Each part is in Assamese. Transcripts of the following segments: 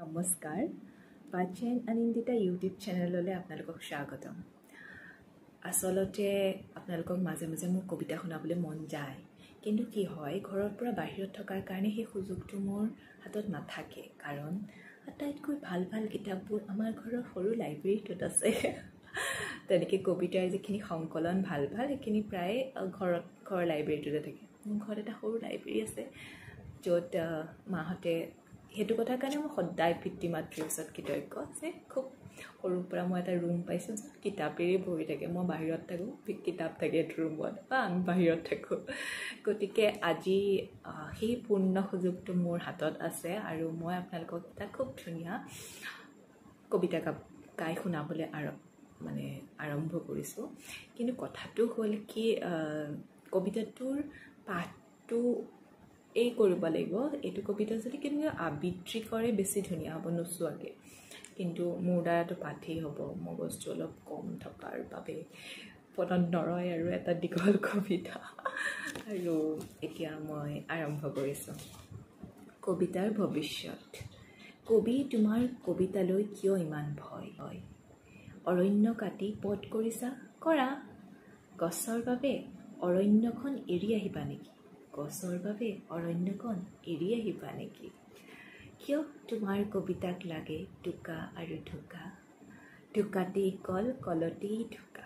নমস্কাৰ বাচেন আনন্দিতা ইউটিউব চেনেললৈ আপোনালোকক স্বাগতম আসলতে আপোনালোকক মাজে মাজে মোৰ কবিতা শুনাবলৈ মন যায় কিন্তু কি হয় ঘৰৰ পৰা বাহিৰত থকাৰ কাৰণে সেই সুযোগটো মোৰ হাতত নাথাকে কাৰণ আটাইতকৈ ভাল ভাল কিতাপবোৰ আমাৰ ঘৰৰ সৰু লাইব্ৰেৰীটোত আছে তেনেকৈ কবিতাৰ যিখিনি সংকলন ভাল ভাল সেইখিনি প্ৰায় ঘৰৰ লাইব্ৰেৰীটোতে থাকে মোৰ ঘৰত এটা সৰু লাইব্ৰেৰী আছে য'ত মাহঁতে সেইটো কথাৰ কাৰণে মই সদায় পিতৃ মাতৃৰ ওচৰত কৃতজ্ঞ যে খুব সৰুৰ পৰা মই এটা ৰুম পাইছোঁ কিতাপেৰে ভৰি থাকে মই বাহিৰত থাকোঁ কিতাপ থাকে এইটো ৰুমত বা আমি বাহিৰত থাকোঁ গতিকে আজি সেই পূৰ্ণ সুযোগটো মোৰ হাতত আছে আৰু মই আপোনালোকক এটা খুব ধুনীয়া কবিতা গাই শুনাবলৈ আৰম্ভ কৰিছোঁ কিন্তু কথাটো হ'ল কি কবিতাটোৰ পাঠটো এই কৰিব লাগিব এইটো কবিতা যদি কেনেকৈ আবৃত্তি কৰে বেছি ধুনীয়া হ'ব নোচোৱাকৈ কিন্তু মোৰ দ্বাৰাটো পাঠেই হ'ব মগজটো অলপ কম থকাৰ বাবে পদত নৰয় আৰু এটা দীঘল কবিতা আৰু এতিয়া মই আৰম্ভ কৰিছোঁ কবিতাৰ ভৱিষ্যত কবি তোমাৰ কবিতালৈ কিয় ইমান ভয় হয় অৰণ্য কাটি পথ কৰিছা কৰা গছৰ বাবে অৰণ্যখন এৰি আহিবা নেকি গছৰ বাবে অৰণ্যখন এৰি আহিবা নেকি কিয় তোমাৰ কবিতাক লাগে টোকা আৰু ঢোকা ঢোকাতেই কল কলতেই ঢোকা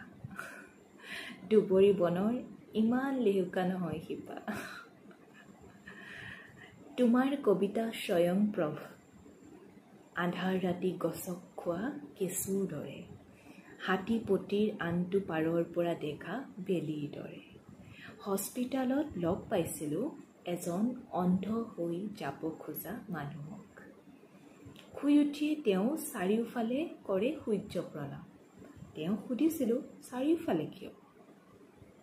দুবৰি বনৰ ইমান লেহুকা নহয় শিপা তোমাৰ কবিতা স্বয়ং প্ৰভু আন্ধাৰ ৰাতি গছক খোৱা কেঁচুৰ দৰে হাতী পতিৰ আনটো পাৰৰ পৰা দেখা বেলিৰ দৰে হস্পিটালত লগ পাইছিলোঁ এজন অন্ধ হৈ যাব খোজা মানুহক শুই উঠিয়ে তেওঁ চাৰিওফালে কৰে সূৰ্য প্ৰণাম তেওঁ সুধিছিলোঁ চাৰিওফালে কিয়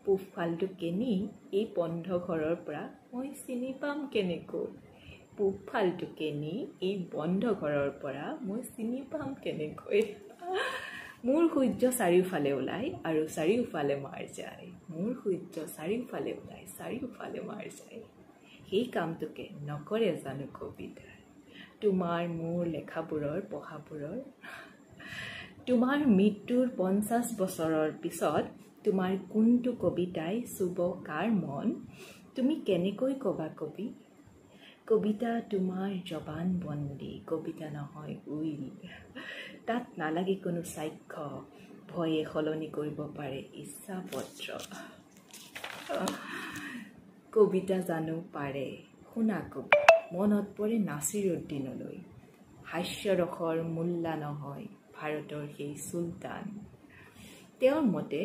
পূবফালটো কেনি এই বন্ধ ঘৰৰ পৰা মই চিনি পাম কেনেকৈ পূবফালটো কেনি এই বন্ধ ঘৰৰ পৰা মই চিনি পাম কেনেকৈ মোৰ সূৰ্য চাৰিওফালে ওলাই আৰু চাৰিওফালে মাৰ যায় মোৰ সূৰ্য চাৰিওফালে ওলাই চাৰিওফালে মাৰ যায় সেই কামটোকে নকৰে জানো কবিতাই তোমাৰ মোৰ লেখাবোৰৰ পঢ়াবোৰৰ তোমাৰ মৃত্যুৰ 50 বছৰৰ পিছত তোমাৰ কোনটো কবিতাই চুব কাৰ মন তুমি কেনেকৈ ক'বা কবি কবিতা তোমাৰ জবান বন্দী কবিতা নহয় উইল তাত নালাগে কোনো সাক্ষ্য ভয়ে সলনি কৰিব পাৰে ইচ্ছা পত্ৰ কবিতা জানো পাৰে শুনা কবি মনত পৰে নাছিৰুদ্দিনলৈ হাস্যৰসৰ মোল্লা নহয় ভাৰতৰ সেই চুলতান তেওঁৰ মতে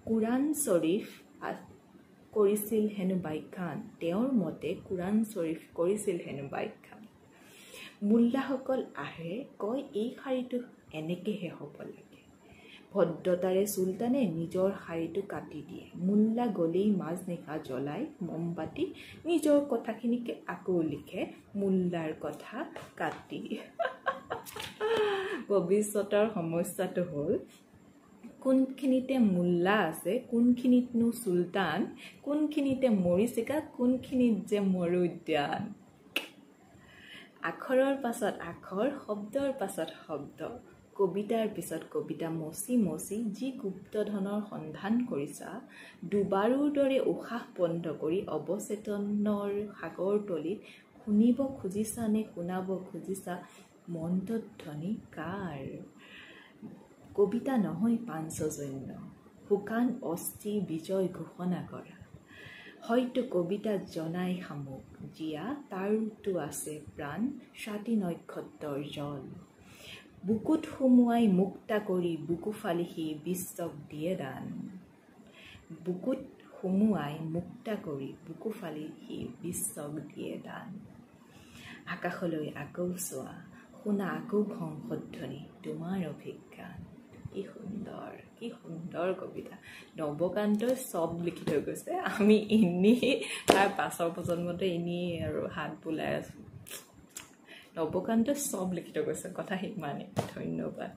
কুৰাণ শ্বৰীফ কৰিছিল হেনো ব্যাখ্যান তেওঁৰ মতে কুৰাণ শ্বৰীফ কৰিছিল হেনো ব্যাখ্যান মোল্লাসকল আহে কয় এই শাৰীটো এনেকৈহে হ'ব লাগে ভদ্ৰতাৰে চুলতানে নিজৰ শাৰীটো কাটি দিয়ে মোল্লা গলেই মাজনিশা জ্বলাই মমবাতি নিজৰ কথাখিনিকে আকৌ লিখে মোল্লাৰ কথা কাটি ভৱিষ্যতৰ সমস্যাটো হ'ল কোনখিনিতে মোল্লা আছে কোনখিনিতনো চুলতান কোনখিনিতে মৰিচিকা কোনখিনিত যে মৰুদ্যান আখৰৰ পাছত আখৰ শব্দৰ পাছত শব্দ কবিতাৰ পিছত কবিতা মচি মচি যি গুপ্তধনৰ সন্ধান কৰিছা দুবাৰুৰ দৰে উশাহ বন্ধ কৰি অৱচেতনৰ সাগৰ তলিত শুনিব খুজিছা নে শুনাব খুজিছা মন্ত্ৰধ্বনি কাৰ কবিতা নহয় পাঞ্চজন্য শুকান অস্থি বিজয় ঘোষণা কৰা হয়তো কবিতা জনাই শামুক জীয়া তাৰোতো আছে প্ৰাণ স্বাতি নক্ষত্ৰৰ জল বুকুত সুমুৱাই মুক্তা কৰি বুকু ফালি সি বিশ্বক দিয়ে দান বুকুত সুমুৱাই মুক্তা কৰি বুকু ফালি সি বিশ্বক দিয়ে দান আকাশলৈ আকৌ চোৱা শুনা আকৌ হংসধ্বনি তোমাৰ অভিজ্ঞান কি সুন্দৰ কবিতা নৱকান্তই চব লিখি থৈ গৈছে আমি এনেই তাৰ পাছৰ প্ৰজন্মতে এনেই আৰু হাত বোলাই আছোঁ নৱকান্তই চব লিখি থৈ গৈছে কথা সিমানেই ধন্যবাদ